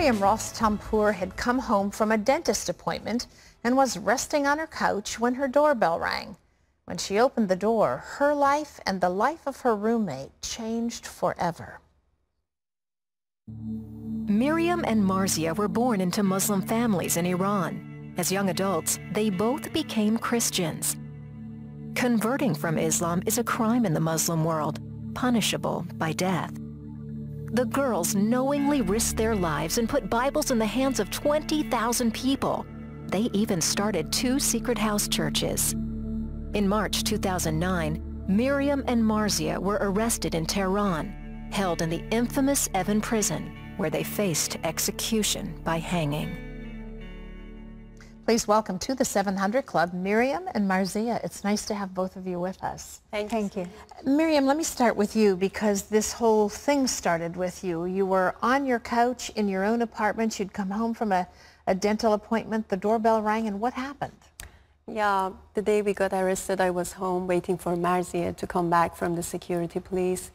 Miriam Ross-Tampour had come home from a dentist appointment and was resting on her couch when her doorbell rang. When she opened the door, her life and the life of her roommate changed forever. Miriam and Marzia were born into Muslim families in Iran. As young adults, they both became Christians. Converting from Islam is a crime in the Muslim world, punishable by death. The girls knowingly risked their lives and put Bibles in the hands of 20,000 people. They even started 2 secret house churches. In March 2009, Miriam and Marzia were arrested in Tehran, held in the infamous Evin prison, where they faced execution by hanging. Please welcome to the 700 Club, Miriam and Marzia. It's nice to have both of you with us. Thank you. Miriam, let me start with you because this whole thing started with you. You were on your couch in your own apartment. You'd come home from a dental appointment. The doorbell rang, and what happened? Yeah, the day we got arrested, I was home waiting for Marzia to come back from the security police.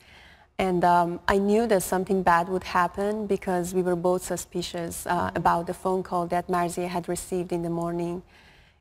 And I knew that something bad would happen because we were both suspicious about the phone call that Marzia had received in the morning.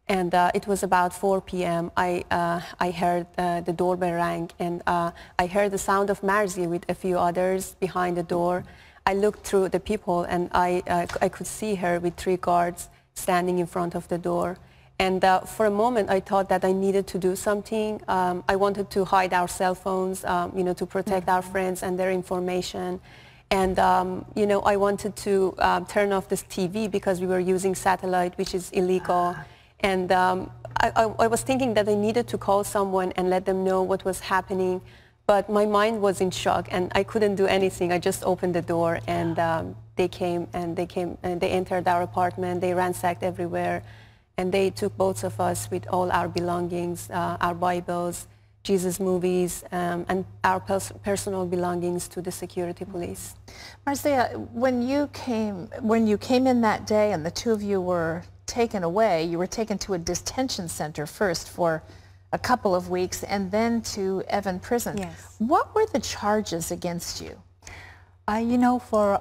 And it was about 4 p.m. I heard the doorbell ring, and I heard the sound of Marzia with a few others behind the door. I looked through the people, and I could see her with 3 guards standing in front of the door. And for a moment, I thought that I needed to do something. I wanted to hide our cell phones, you know, to protect our friends and their information. And, you know, I wanted to turn off this TV because we were using satellite, which is illegal. And I was thinking that I needed to call someone and let them know what was happening. But my mind was in shock, and I couldn't do anything. I just opened the door, and they came and they entered our apartment. They ransacked everywhere. And they took both of us with all our belongings, our Bibles, Jesus movies, and our personal belongings to the security police. Marzia, when you came in that day and the 2 of you were taken away, you were taken to a detention center first for a couple of weeks and then to Evin prison. Yes. What were the charges against you? You know, for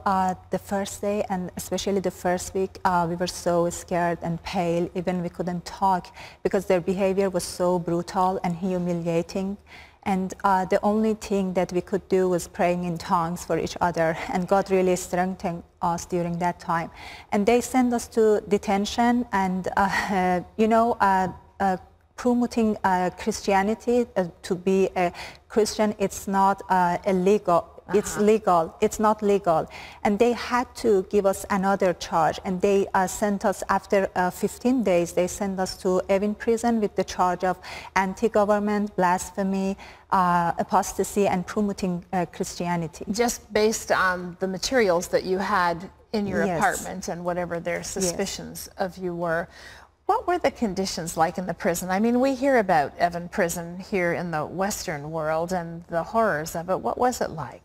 the first day and especially the first week, we were so scared and pale. Even we couldn't talk because their behavior was so brutal and humiliating. And the only thing that we could do was praying in tongues for each other. And God really strengthened us during that time. And they sent us to detention, and, you know, promoting Christianity, to be a Christian, it's not illegal. It's legal. It's not legal. And they had to give us another charge. And they sent us, after 15 days, they sent us to Evin prison with the charge of anti-government, blasphemy, apostasy, and promoting Christianity. Just based on the materials that you had in your Yes. apartment and whatever their suspicions of you were. What were the conditions like in the prison? I mean, we hear about Evin prison here in the Western world and the horrors of it. What was it like?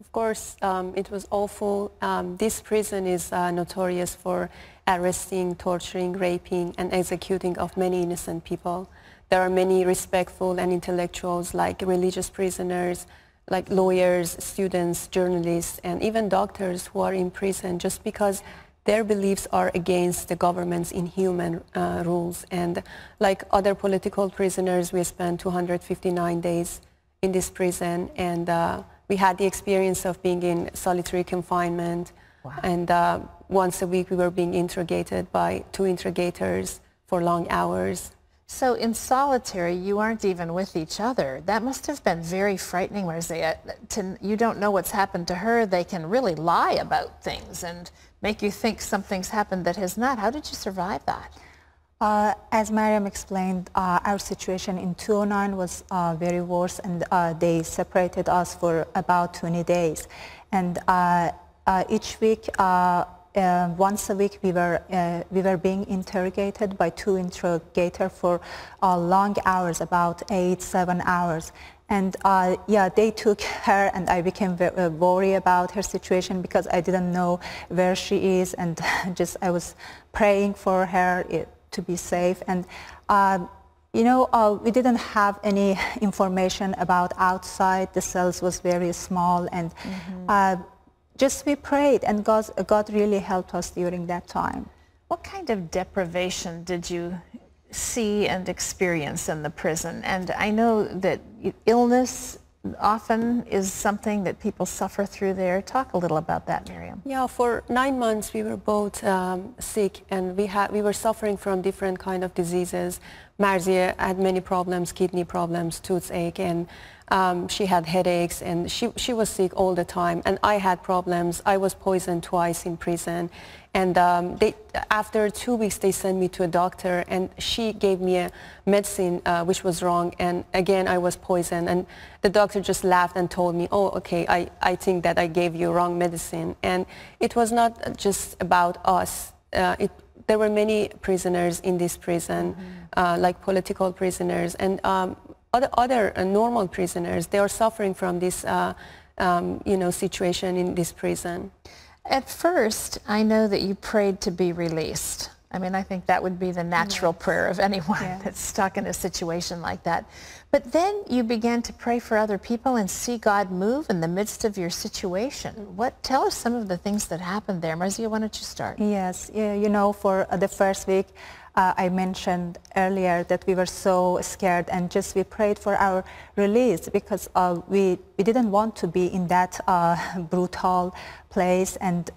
Of course, it was awful. This prison is notorious for arresting, torturing, raping, and executing of many innocent people. There are many respectful and intellectuals, like religious prisoners, like lawyers, students, journalists, and even doctors who are in prison just because their beliefs are against the government's inhuman rules. And like other political prisoners, we spent 259 days in this prison, and we had the experience of being in solitary confinement. Wow. And once a week we were being interrogated by 2 interrogators for long hours. So in solitary, you aren't even with each other. That must have been very frightening, Marzia. You don't know what's happened to her. They can really lie about things and make you think something's happened that has not. How did you survive that? As Mariam explained, our situation in 2009 was very worse, and they separated us for about 20 days. And each week, once a week, we were being interrogated by 2 interrogators for long hours, about 8-7 hours. And yeah, they took her, and I became very worried about her situation because I didn't know where she is, and just I was praying for her to be safe. And you know, we didn't have any information about outside. The cells was very small, and just we prayed, and God really helped us during that time. What kind of deprivation did you see and experience in the prison? And I know that illness often is something that people suffer through there. Talk a little about that, Miriam. Yeah, for 9 months we were both sick, and we were suffering from different kind of diseases. Marzia had many problems, kidney problems, toothache, and she had headaches, and she was sick all the time. And I had problems. I was poisoned twice in prison. And after 2 weeks, they sent me to a doctor, and she gave me a medicine which was wrong. And again, I was poisoned. And the doctor just laughed and told me, oh, okay, I think that I gave you wrong medicine. And it was not just about us. There were many prisoners in this prison, like political prisoners and other normal prisoners. They are suffering from this situation in this prison. At first, I know that you prayed to be released. I mean, I think that would be the natural prayer of anyone that's stuck in a situation like that. But then you began to pray for other people and see God move in the midst of your situation. Tell us some of the things that happened there. Marzia, why don't you start? Yes, you know, for the first week, I mentioned earlier that we were so scared, and just we prayed for our release, because we didn't want to be in that brutal place. And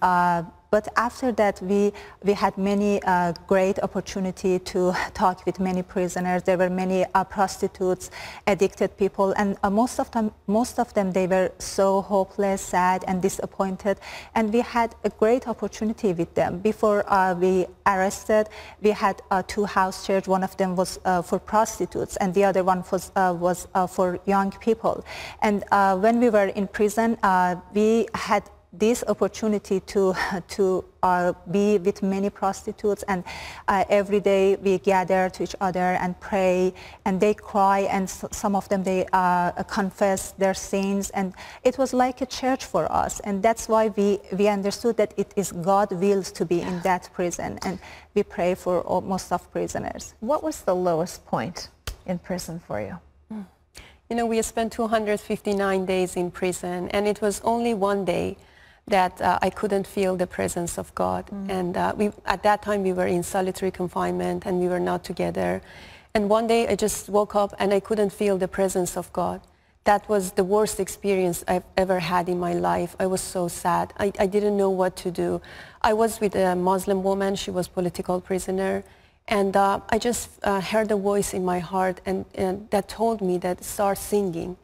but after that, we had many great opportunity to talk with many prisoners. There were many prostitutes, addicted people, and most of them, they were so hopeless, sad, and disappointed. And we had a great opportunity with them. Before we arrested, we had 2 house church. One of them was for prostitutes, and the other one was for young people. And when we were in prison, we had this opportunity to be with many prostitutes, and every day we gather to each other and pray, and they cry, and some of them, they confess their sins, and it was like a church for us. And that's why we understood that it is God's will to be in that prison, and we pray for most of prisoners. What was the lowest point in prison for you? You know, we spent 259 days in prison, and it was only one day that I couldn't feel the presence of God. And at that time we were in solitary confinement, and we were not together. And one day I just woke up and I couldn't feel the presence of God. That was the worst experience I've ever had in my life. I was so sad. I didn't know what to do. I was with a Muslim woman. She was political prisoner. And I just heard a voice in my heart and that told me that start singing.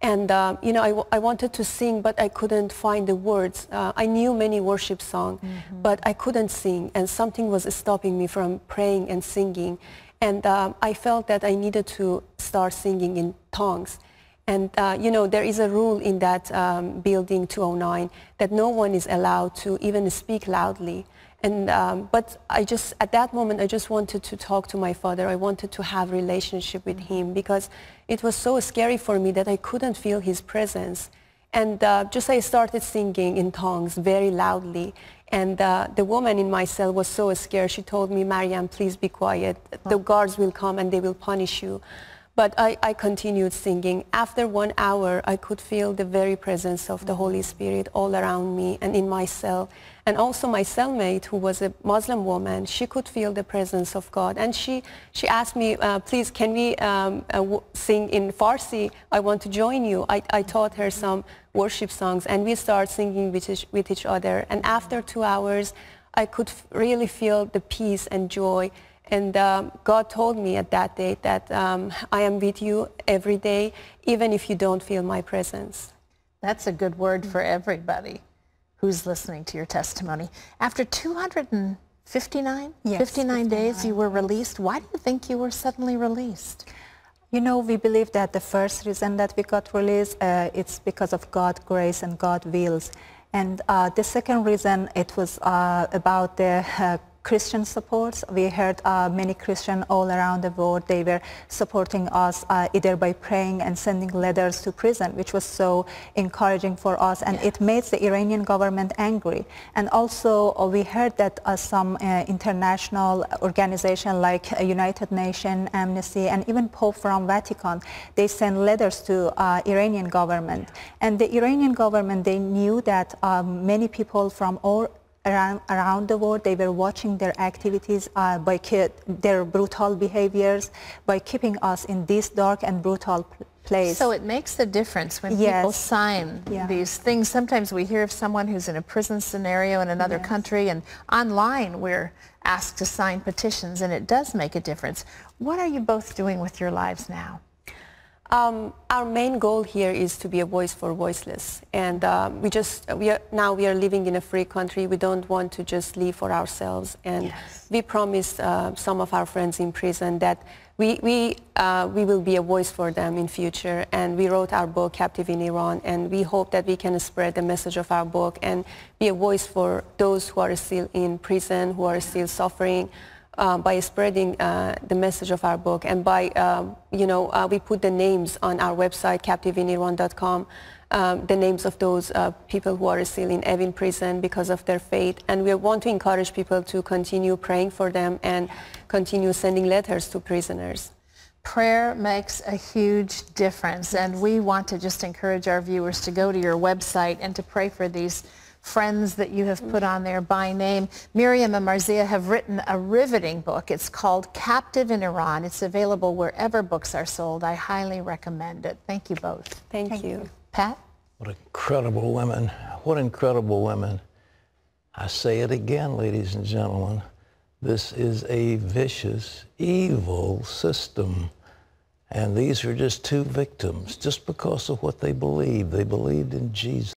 And, you know, I wanted to sing, but I couldn't find the words. I knew many worship songs, but I couldn't sing. And something was stopping me from praying and singing. And I felt that I needed to start singing in tongues. And, you know, there is a rule in that building 209 that no one is allowed to even speak loudly. And, but at that moment, I just wanted to talk to my father. I wanted to have a relationship with him, because it was so scary for me that I couldn't feel his presence. And just I started singing in tongues very loudly. And the woman in my cell was so scared. She told me, Mariam, please be quiet. The guards will come and they will punish you. But I continued singing. After 1 hour, I could feel the very presence of the Holy Spirit all around me and in my cell. And also my cellmate, who was a Muslim woman, she could feel the presence of God. And she asked me, please, can we sing in Farsi? I want to join you. I taught her some worship songs, and we started singing with each other. And after 2 hours, I could really feel the peace and joy. And God told me at that day that I am with you every day, even if you don't feel my presence. That's a good word for everybody who's listening to your testimony. After 59 days, you were released. Why do you think you were suddenly released? You know, we believe that the first reason that we got released, it's because of God's grace and God's wills. And the second reason, it was about the Christian supports. We heard many Christians all around the world, they were supporting us either by praying and sending letters to prison, which was so encouraging for us, and it made the Iranian government angry. And also we heard that some international organizations like United Nations, Amnesty, and even Pope from Vatican, they sent letters to Iranian government. And the Iranian government, they knew that many people from all around the world, they were watching their activities, by their brutal behaviors, by keeping us in this dark and brutal place. So it makes a difference when people sign these things. Sometimes we hear of someone who's in a prison scenario in another country, and online we're asked to sign petitions, and it does make a difference. What are you both doing with your lives now? Our main goal here is to be a voice for voiceless, and now we are living in a free country. We don't want to just live for ourselves, and we promised some of our friends in prison that we will be a voice for them in future, and we wrote our book Captive in Iran, and we hope that we can spread the message of our book and be a voice for those who are still in prison, who are still suffering, by spreading the message of our book, and by, we put the names on our website, captiveiniran.com, the names of those people who are still in Evin prison because of their faith. And we want to encourage people to continue praying for them and continue sending letters to prisoners. Prayer makes a huge difference, and we want to just encourage our viewers to go to your website and to pray for these friends that you have put on there by name. Miriam and Marzieh have written a riveting book. It's called Captive in Iran. It's available wherever books are sold. I highly recommend it. Thank you both. Thank you. Pat? What incredible women. What incredible women. I say it again, ladies and gentlemen. This is a vicious, evil system. And these are just two victims, just because of what they believed. They believed in Jesus.